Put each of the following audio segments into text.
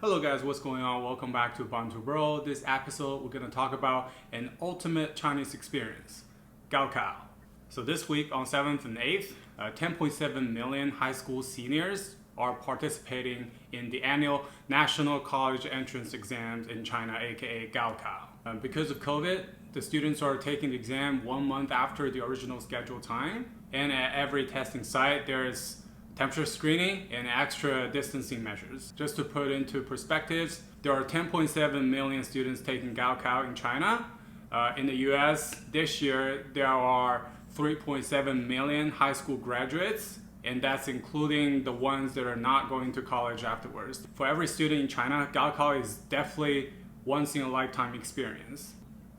Hello guys, what's going on? Welcome back to Born to Bro. This episode we're going to talk about an ultimate Chinese experience, GaoKao. So this week on 7th and 8th, 10.7 million high school seniors are participating in the annual National College Entrance Exams in China, aka GaoKao. Because of COVID, the students are taking the exam 1 month after the original scheduled time, and at every testing site there's temperature screening and extra distancing measures. Just to put into perspectives, there are 10.7 million students taking GaoKao in China. In the US, this year, there are 3.7 million high school graduates, and that's including the ones that are not going to college afterwards. For every student in China, GaoKao is definitely once in a lifetime experience.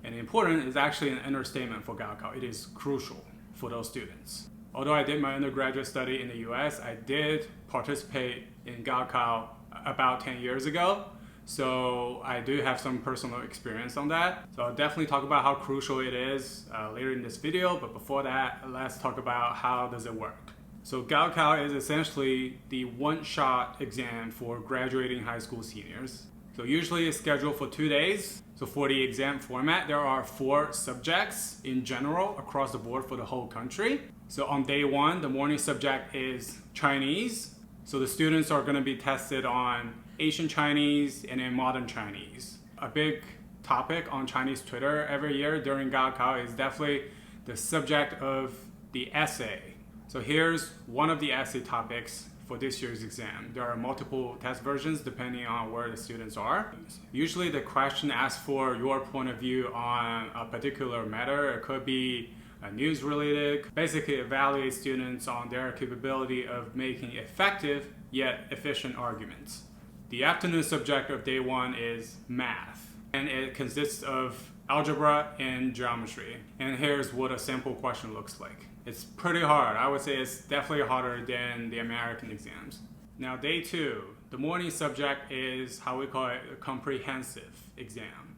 And important is actually an understatement for GaoKao. It is crucial for those students. Although I did my undergraduate study in the US, I did participate in GaoKao about 10 years ago. So I do have some personal experience on that. So I'll definitely talk about how crucial it is later in this video. But before that, let's talk about how does it work. So GaoKao is essentially the one-shot exam for graduating high school seniors. So usually it's scheduled for 2 days. So for the exam format, there are 4 subjects in general across the board for the whole country. So on day 1, the morning subject is Chinese. So the students are going to be tested on Asian Chinese and then modern Chinese. A big topic on Chinese Twitter every year during GaoKao is definitely the subject of the essay. So here's one of the essay topics for this year's exam. There are multiple test versions depending on where the students are. Usually the question asks for your point of view on a particular matter. It could be news related. Basically evaluate students on their capability of making effective yet efficient arguments. The afternoon subject of day 1 is math, and it consists of algebra and geometry. And here's what a sample question looks like. It's pretty hard. I would say it's definitely harder than the American exams. Now day 2, the morning subject is how we call it a comprehensive exam.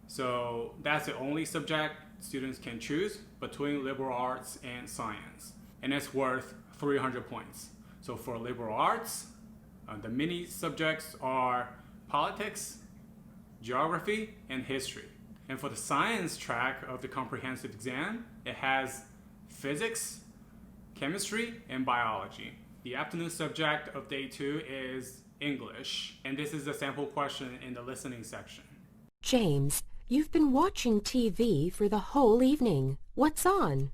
So that's the only subject students can choose between liberal arts and science, and it's worth 300 points. So for liberal arts, the mini subjects are politics, geography, and history. And for the science track of the comprehensive exam, it has physics, chemistry, and biology. The afternoon subject of day 2 is English, and this is the sample question in the listening section. James, you've been watching TV for the whole evening. What's on?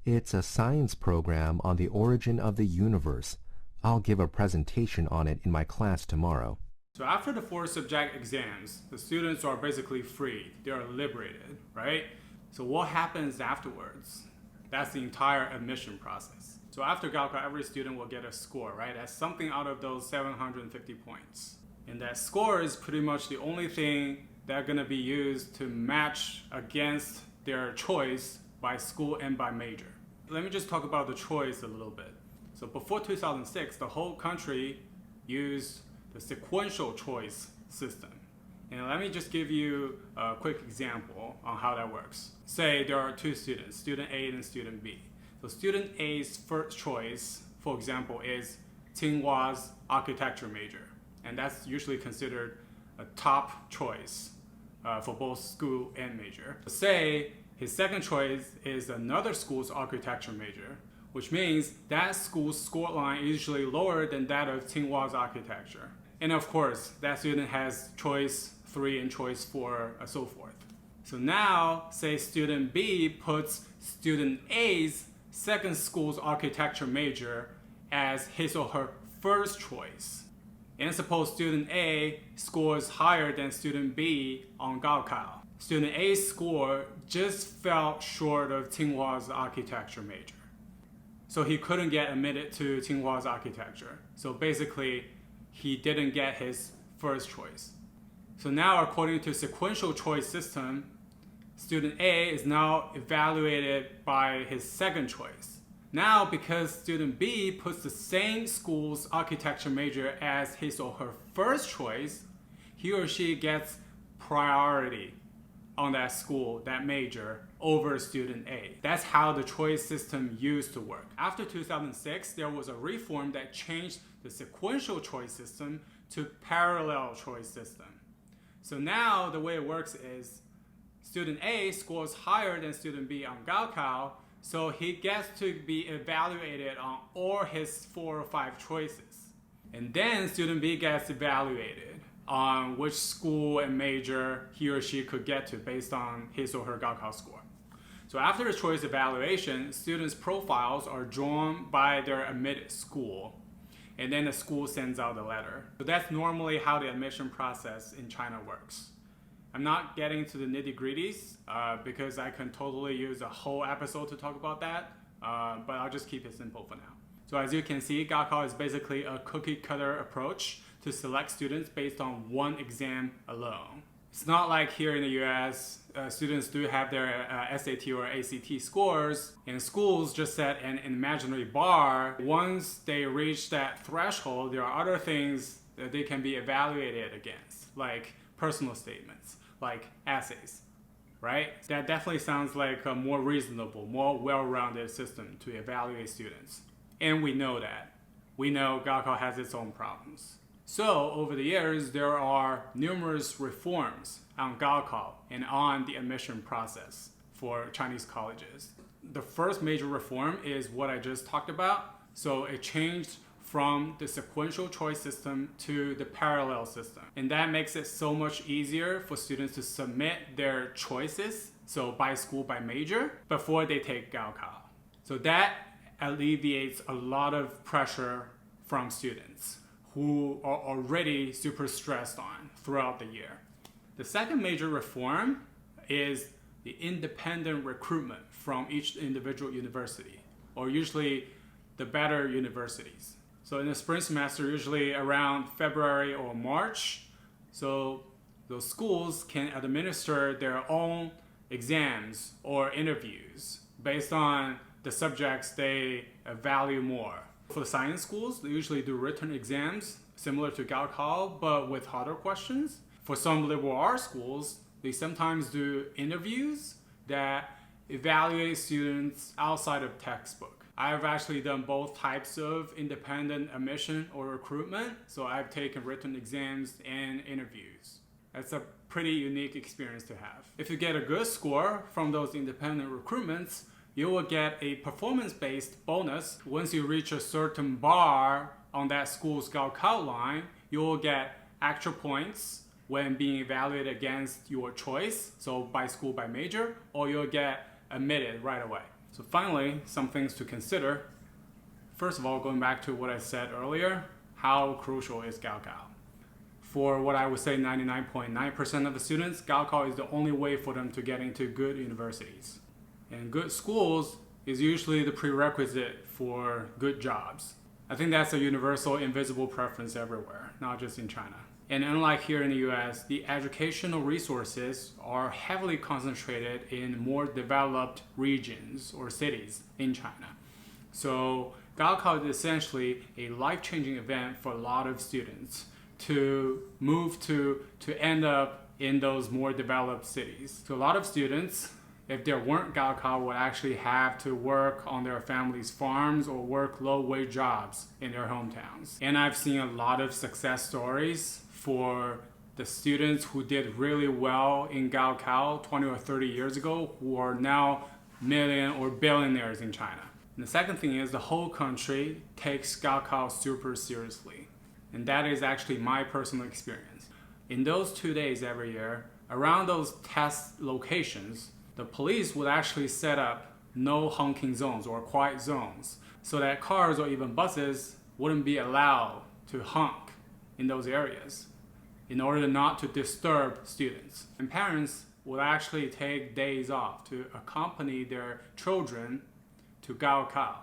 It's a science program on the origin of the universe. I'll give a presentation on it in my class tomorrow. So after the 4 subject exams, the students are basically free. They are liberated, right? So what happens afterwards? That's the entire admission process. So after GaoKao, every student will get a score, right? That's something out of those 750 points. And that score is pretty much the only thing that's going to be used to match against their choice by school and by major. Let me just talk about the choice a little bit. So before 2006, the whole country used the sequential choice system. And let me just give you a quick example on how that works. Say there are 2 students, student A and student B. So student A's first choice, for example, is Tsinghua's architecture major. And that's usually considered a top choice for both school and major. Say his second choice is another school's architecture major, which means that school's score line is usually lower than that of Tsinghua's architecture. And of course, that student has choice 3 and choice 4 and so forth. So now, say student B puts student A's second school's architecture major as his or her first choice. And suppose student A scores higher than student B on GaoKao. Student A's score just fell short of Tsinghua's architecture major. So he couldn't get admitted to Tsinghua's architecture. So basically, he didn't get his first choice. So now, according to sequential choice system, student A is now evaluated by his second choice. Now, because student B puts the same school's architecture major as his or her first choice, he or she gets priority on that school, that major, over student A. That's how the choice system used to work. After 2006, there was a reform that changed the sequential choice system to parallel choice system. So now the way it works is student A scores higher than student B on GaoKao, so he gets to be evaluated on all his 4 or 5 choices. And then student B gets evaluated on which school and major he or she could get to based on his or her GaoKao score. So after the choice evaluation, students' profiles are drawn by their admitted school, and then the school sends out the letter. So that's normally how the admission process in China works. I'm not getting to the nitty-gritties because I can totally use a whole episode to talk about that, but I'll just keep it simple for now. So as you can see, GaoKao is basically a cookie-cutter approach to select students based on one exam alone. It's not like here in the US, students do have their SAT or ACT scores, and schools just set an imaginary bar. Once they reach that threshold, there are other things that they can be evaluated against, like personal statements, like essays, right? That definitely sounds like a more reasonable, more well-rounded system to evaluate students. And we know that. We know GaoKao has its own problems. So over the years, there are numerous reforms on GaoKao and on the admission process for Chinese colleges. The first major reform is what I just talked about. So it changed from the sequential choice system to the parallel system. And that makes it so much easier for students to submit their choices, so by school, by major, before they take GaoKao. So that alleviates a lot of pressure from students who are already super stressed on throughout the year. The second major reform is the independent recruitment from each individual university, or usually the better universities. So in the spring semester, usually around February or March, so those schools can administer their own exams or interviews based on the subjects they value more. For the science schools, they usually do written exams similar to GaoKao, but with harder questions. For some liberal arts schools, they sometimes do interviews that evaluate students outside of textbook. I've actually done both types of independent admission or recruitment, so I've taken written exams and interviews. That's a pretty unique experience to have. If you get a good score from those independent recruitments, you will get a performance-based bonus. Once you reach a certain bar on that school's GaoKao line, you will get extra points when being evaluated against your choice, so by school, by major, or you'll get admitted right away. So finally, some things to consider. First of all, going back to what I said earlier, how crucial is GaoKao? For what I would say 99.9% of the students, GaoKao is the only way for them to get into good universities. And good schools is usually the prerequisite for good jobs. I think that's a universal invisible preference everywhere, not just in China. And unlike here in the US, the educational resources are heavily concentrated in more developed regions or cities in China. So GaoKao is essentially a life-changing event for a lot of students to move to end up in those more developed cities. So a lot of students, if there weren't GaoKao, would actually have to work on their family's farms or work low-wage jobs in their hometowns. And I've seen a lot of success stories for the students who did really well in GaoKao 20 or 30 years ago who are now million or billionaires in China. And the second thing is the whole country takes GaoKao super seriously. And that is actually my personal experience. In those 2 days every year, around those test locations, the police would actually set up no honking zones or quiet zones so that cars or even buses wouldn't be allowed to honk in those areas in order not to disturb students. And parents would actually take days off to accompany their children to GaoKao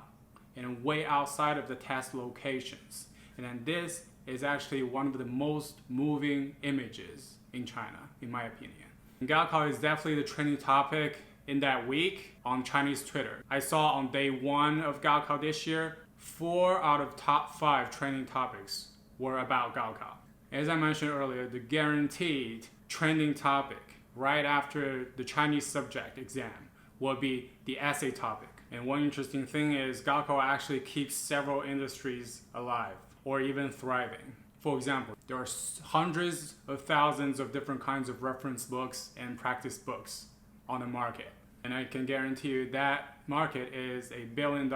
and wait outside of the test locations. And then this is actually one of the most moving images in China, in my opinion. GaoKao is definitely the trending topic in that week on Chinese Twitter. I saw on day 1 of GaoKao this year, 4 out of top 5 trending topics were about GaoKao. As I mentioned earlier, the guaranteed trending topic right after the Chinese subject exam will be the essay topic. And one interesting thing is GaoKao actually keeps several industries alive or even thriving. For example, there are hundreds of thousands of different kinds of reference books and practice books on the market. And I can guarantee you that market is $1 billion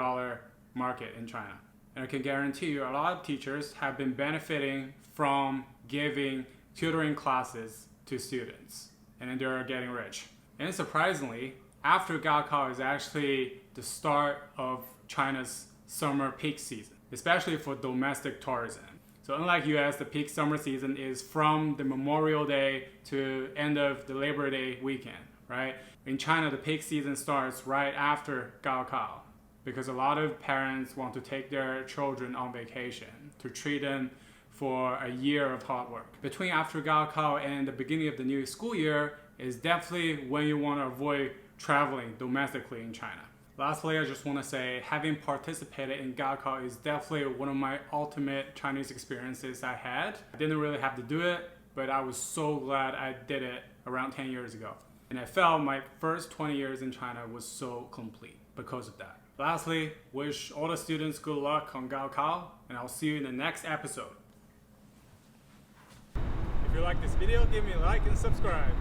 market in China. And I can guarantee you a lot of teachers have been benefiting from giving tutoring classes to students. And then they're getting rich. And surprisingly, after GaoKao is actually the start of China's summer peak season, especially for domestic tourism. So unlike US, the peak summer season is from the Memorial Day to end of the Labor Day weekend, right? In China, the peak season starts right after GaoKao because a lot of parents want to take their children on vacation to treat them for a year of hard work. Between after GaoKao and the beginning of the new school year is definitely when you want to avoid traveling domestically in China. Lastly, I just want to say having participated in GaoKao is definitely one of my ultimate Chinese experiences I had. I didn't really have to do it, but I was so glad I did it around 10 years ago. And I felt my first 20 years in China was so complete because of that. Lastly, wish all the students good luck on GaoKao, and I'll see you in the next episode. If you like this video, give me a like and subscribe.